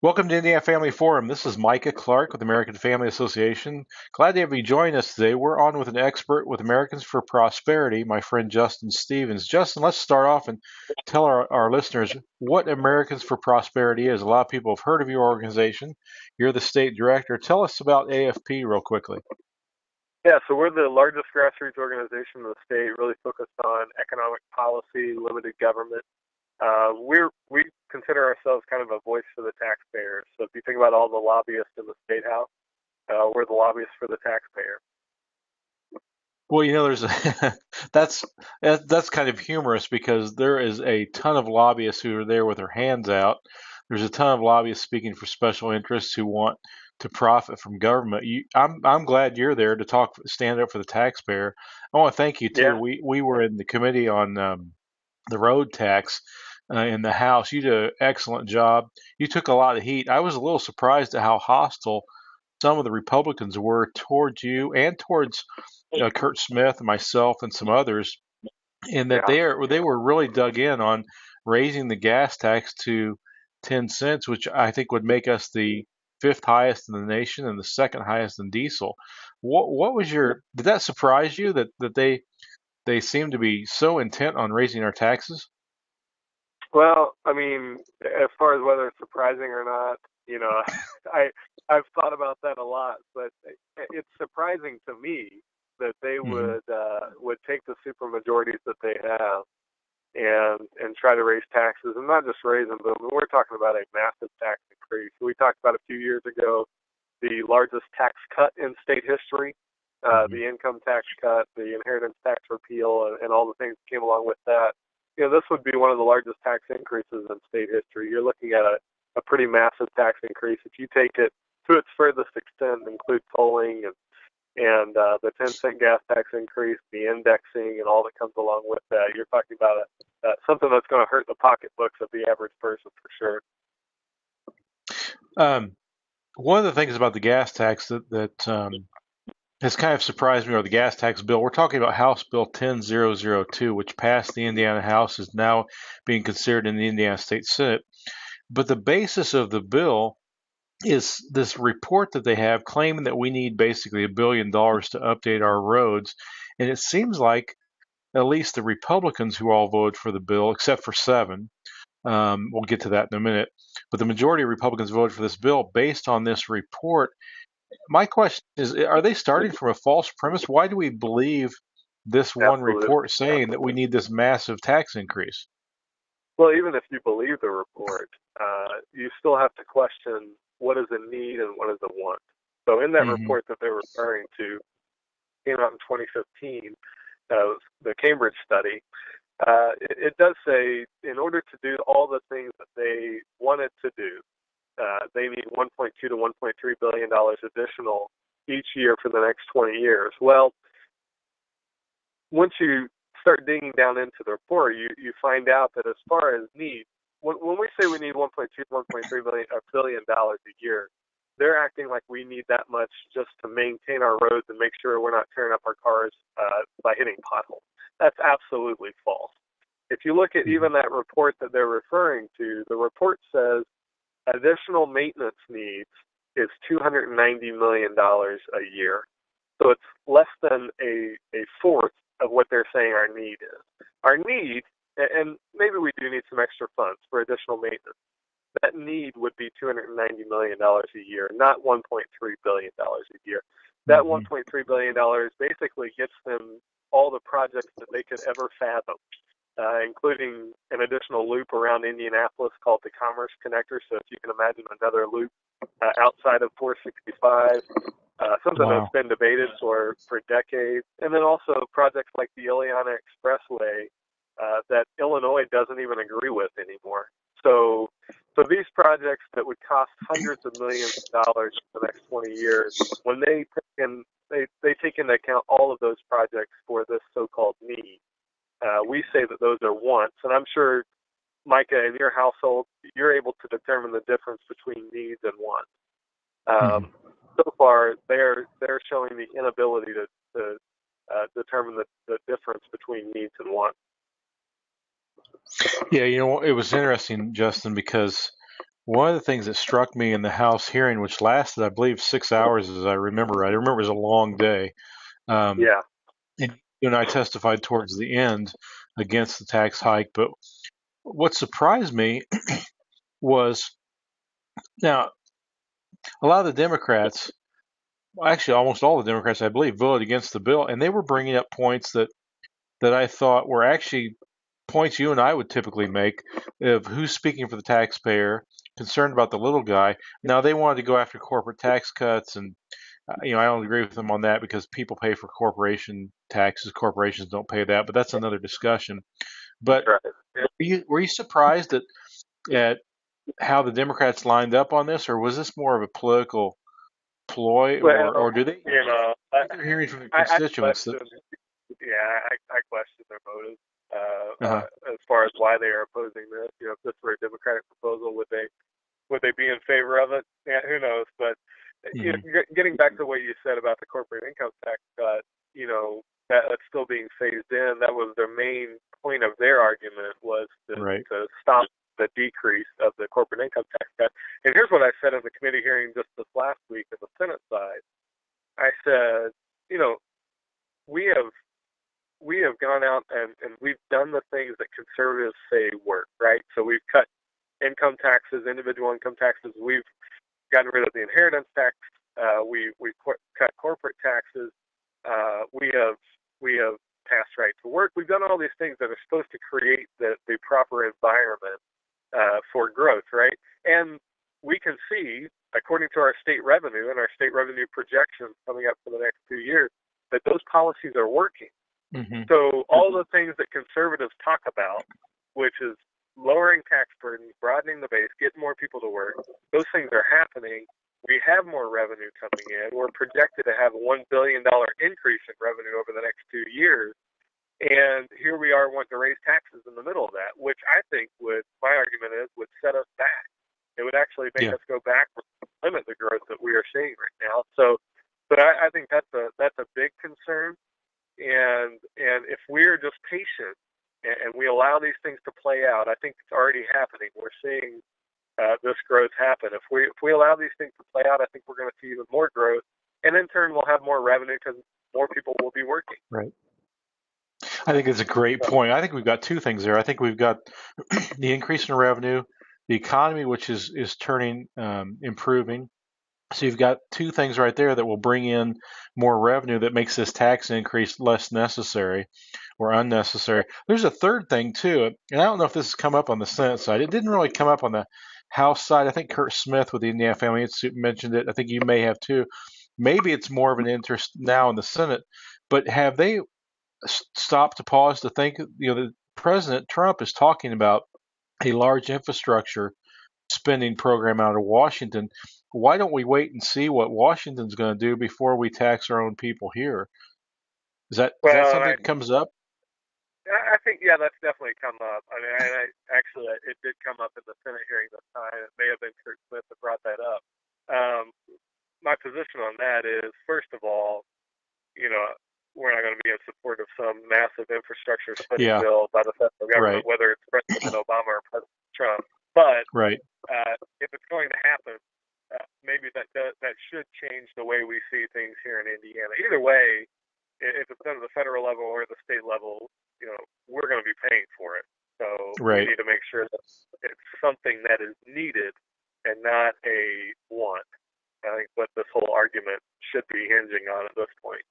Welcome to Indiana Family Forum. This is Micah Clark with American Family Association. Glad to have you join us today. We're on with an expert with Americans for Prosperity, my friend Justin Stevens. Justin, let's start off and tell our listeners what Americans for Prosperity is. A lot of people have heard of your organization. You're the state director. Tell us about AFP real quickly. Yeah, so we're the largest grassroots organization in the state, really focused on economic policy, limited government. We consider ourselves kind of a voice for the taxpayers. So if you think about all the lobbyists in the state house, we're the lobbyists for the taxpayer. Well, there's that's that's kind of humorous because there is a ton of lobbyists who are there with their hands out. There's a ton of lobbyists speaking for special interests who want to profit from government. I'm glad you're there to stand up for the taxpayer. I want to thank you too. Yeah, We were in the committee on the road tax in the House. You did an excellent job. You took a lot of heat. I was a little surprised at how hostile some of the Republicans were towards you and towards Kurt Smith and myself and some others, in that yeah. they were really dug in on raising the gas tax to 10 cents, which I think would make us the fifth highest in the nation and the second highest in diesel. What was your did that surprise you that they seem to be so intent on raising our taxes? Well, I mean, as far as whether it's surprising or not, I I've thought about that a lot, but it's surprising to me that they Hmm. would take the super majorities that they have and try to raise taxes, and not just raise them, but we're talking about a massive tax increase. We talked about a few years ago the largest tax cut in state history, Hmm. the income tax cut, the inheritance tax repeal, and all the things that came along with that. This would be one of the largest tax increases in state history. You're looking at a pretty massive tax increase. If you take it to its furthest extent, include tolling and the 10-cent gas tax increase, the indexing, and all that comes along with that, you're talking about something that's going to hurt the pocketbooks of the average person for sure. Um, One of the things about the gas tax that has kind of surprised me, or the gas tax bill. We're talking about House Bill 10002, which passed the Indiana House, is now being considered in the Indiana State Senate. But the basis of the bill is this report that they have claiming that we need basically $1 billion to update our roads. And it seems like at least the Republicans who all voted for the bill, except for seven, we'll get to that in a minute, but the majority of Republicans voted for this bill based on this report. My question is, are they starting from a false premise? Why do we believe this one Absolutely. report saying that we need this massive tax increase? Well, even if you believe the report, you still have to question what is a need and what is a want. So in that Hmm. report that they're referring to, came out in 2015, the Cambridge study, it does say in order to do all the things that they wanted to do, they need 1.2 to 1.3 billion dollars additional each year for the next 20 years. Well, once you start digging down into the report, you find out that as far as needs, when we say we need 1.2 to 1.3 billion dollars a year, they're acting like we need that much just to maintain our roads and make sure we're not tearing up our cars by hitting potholes. That's absolutely false. If you look at Hmm. even that report that they're referring to, the report says additional maintenance needs is $290 million a year. So it's less than a fourth of what they're saying our need is. Our need, and maybe we do need some extra funds for additional maintenance, that need would be $290 million a year, not $1.3 billion a year. That Hmm. $1.3 billion basically gets them all the projects that they could ever fathom, including an additional loop around Indianapolis called the Commerce Connector. So if you can imagine another loop outside of 465, something that's Wow. been debated for decades. And then also projects like the Ileana Expressway that Illinois doesn't even agree with anymore. So, so these projects that would cost hundreds of millions of dollars in the next 20 years, when they take into account all of those projects for this so-called need, we say that those are wants, and I'm sure Micah, in your household, you're able to determine the difference between needs and wants. Hmm. So far, they're showing the inability to determine the difference between needs and wants. Yeah, it was interesting, Justin, because one of the things that struck me in the House hearing, which lasted, I believe, 6 hours, as I remember right. I remember it was a long day. Um, Yeah. and you and I testified towards the end against the tax hike. But what surprised me was now a lot of the Democrats, well, actually almost all the Democrats, I believe, voted against the bill, and they were bringing up points that I thought were actually points you and I would typically make of who's speaking for the taxpayer, concerned about the little guy. Now they wanted to go after corporate tax cuts, and I don't agree with them on that because people pay for corporation taxes. Corporations don't pay that, but that's another discussion. That's But right. Yeah. were you surprised at how the Democrats lined up on this, or was this more of a political ploy, or Well, do they? you know, I think they're hearing from their I constituents that. question. Yeah, I question their motives Uh-huh. as far as why they are opposing this. You know, if this were a Democratic proposal, would they be in favor of it? Yeah, who knows? But Hmm. getting back to what you said about the corporate income tax cut, you know, that's still being phased in. That was their main point of their argument was Right. to stop the decrease of the corporate income tax cut. And here's what I said in the committee hearing just this last week on the Senate side. I said, you know, we have we have gone out and we've done the things that conservatives say work, right? So we've cut income taxes, individual income taxes. We've gotten rid of the inheritance tax. We cut corporate taxes. We have passed right to work. We've done all these things that are supposed to create the proper environment for growth, right? And we can see, according to our state revenue and our state revenue projections coming up for the next 2 years, that those policies are working. Hmm. So all the things that conservatives talk about, which is lowering tax burdens, broadening the base, getting more people to work, those things are happening. We have more revenue coming in. We're projected to have a $1 billion increase in revenue over the next 2 years. And here we are wanting to raise taxes in the middle of that, which I think my argument is, would set us back. It would actually make Yeah. us go backwards, limit the growth that we are seeing right now. So, but I think that's a big concern. And if we're just patient and we allow these things to play out, I think it's already happening. We're seeing this growth happen. If we allow these things to play out, I think we're going to see even more growth, and in turn, we'll have more revenue because more people will be working. Right. I think it's a great point. I think we've got two things there. I think we've got the increase in revenue, the economy, which is turning, improving. So you've got two things right there that will bring in more revenue that makes this tax increase less necessary or unnecessary. There's a third thing too, and I don't know if this has come up on the Senate side. It didn't really come up on the House side. I think Kurt Smith with the Indiana Family Institute mentioned it. I think you may have too. Maybe it's more of an interest now in the Senate, but have they stop to pause to think? The President Trump is talking about a large infrastructure spending program out of Washington. Why don't we wait and see what Washington's going to do before we tax our own people here? Is that Well, something that comes up? I think, yeah, that's definitely come up. I mean, actually, it did come up in the Senate hearing this time. It may have been Kurt Smith that brought that up. Um, my position on that is, first of all, you know, we're not going to be in support of some massive infrastructure spending Yeah, bill by the federal government, right, whether it's President Obama or President Trump. But right. if it's going to happen, maybe that should change the way we see things here in Indiana. Either way, if it's done at the federal level or the state level, we're going to be paying for it. So we Right. need to make sure that it's something that is needed and not a want. I think what this whole argument should be hinging on at this point.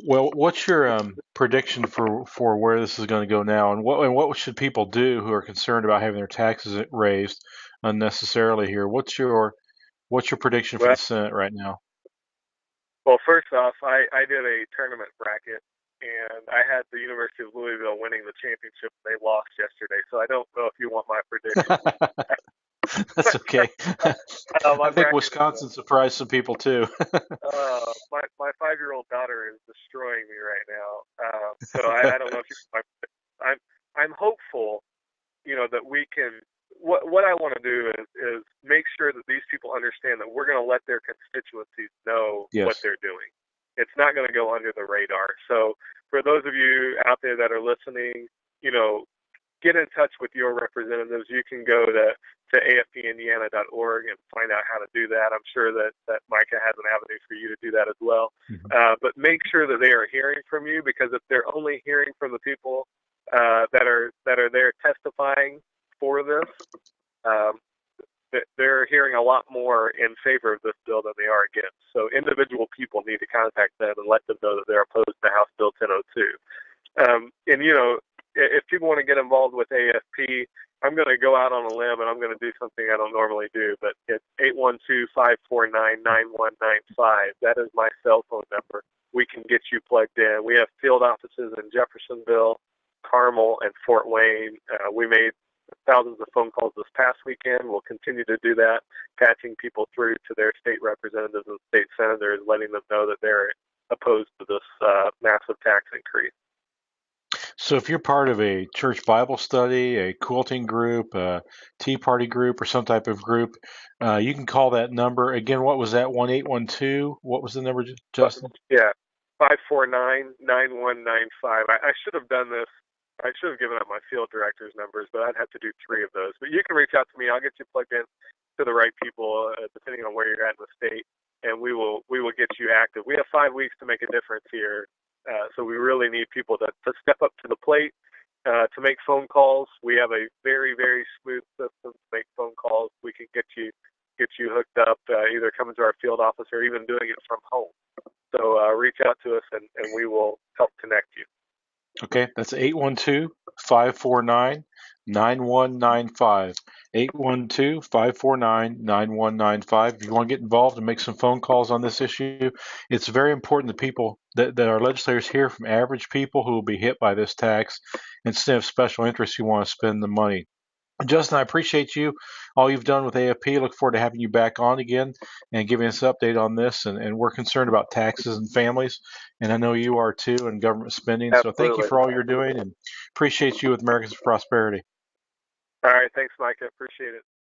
Well, what's your prediction for where this is going to go now, and what should people do who are concerned about having their taxes raised unnecessarily here? What's your prediction for Well, the Senate right now? well, first off, I did a tournament bracket, and I had the University of Louisville winning the championship. They lost yesterday, so I don't know if you want my prediction. That's okay. My I think bracket is Wisconsin surprised some people too. my 5-year-old daughter is destroying me right now. So I don't know if I'm hopeful, that we can. What I want to do is make sure that these people understand that we're going to let their constituencies know what Yes. they're doing. It's not going to go under the radar. So for those of you out there that are listening, get in touch with your representatives. You can go to to afpindiana.org and find out how to do that. I'm sure that Micah has an avenue for you to do that as well. But make sure that they are hearing from you, because if they're only hearing from the people that are there testifying for this, they're hearing a lot more in favor of this bill than they are against. So individual people need to contact them and let them know that they're opposed to House Bill 1002. And, you know, if people want to get involved with AFP, I'm going to go out on a limb and I'm going to do something I don't normally do, but it's 812-549-9195. That is my cell phone number. We can get you plugged in. We have field offices in Jeffersonville, Carmel, and Fort Wayne. We made thousands of phone calls this past weekend. We'll continue to do that, patching people through to their state representatives and state senators, letting them know that they're opposed to this massive tax increase. So if you're part of a church Bible study, a quilting group, a Tea Party group, or some type of group, you can call that number. Again, what was that? 1-812? What was the number, Justin? Yeah, 549-9195. I should have done this. I should have given up my field director's numbers, but I'd have to do 3 of those. But you can reach out to me. I'll get you plugged in to the right people, depending on where you're at in the state, and we will get you active. We have 5 weeks to make a difference here, so we really need people to step up to the plate, to make phone calls. We have a very, very smooth system to make phone calls. We can get you hooked up, either coming to our field office or even doing it from home. So reach out to us, and we will help connect you. Okay, that's 812-549-9195. 812-549-9195. If you want to get involved and make some phone calls on this issue, it's very important that people, that our legislators hear from average people who will be hit by this tax instead of special interests who want to spend the money. Justin, I appreciate you, all you've done with AFP. Look forward to having you back on again and giving us an update on this. And we're concerned about taxes and families, and I know you are too, and government spending. Absolutely. So thank you for all you're doing, and appreciate you with Americans for Prosperity. All right. Thanks, Mike. I appreciate it.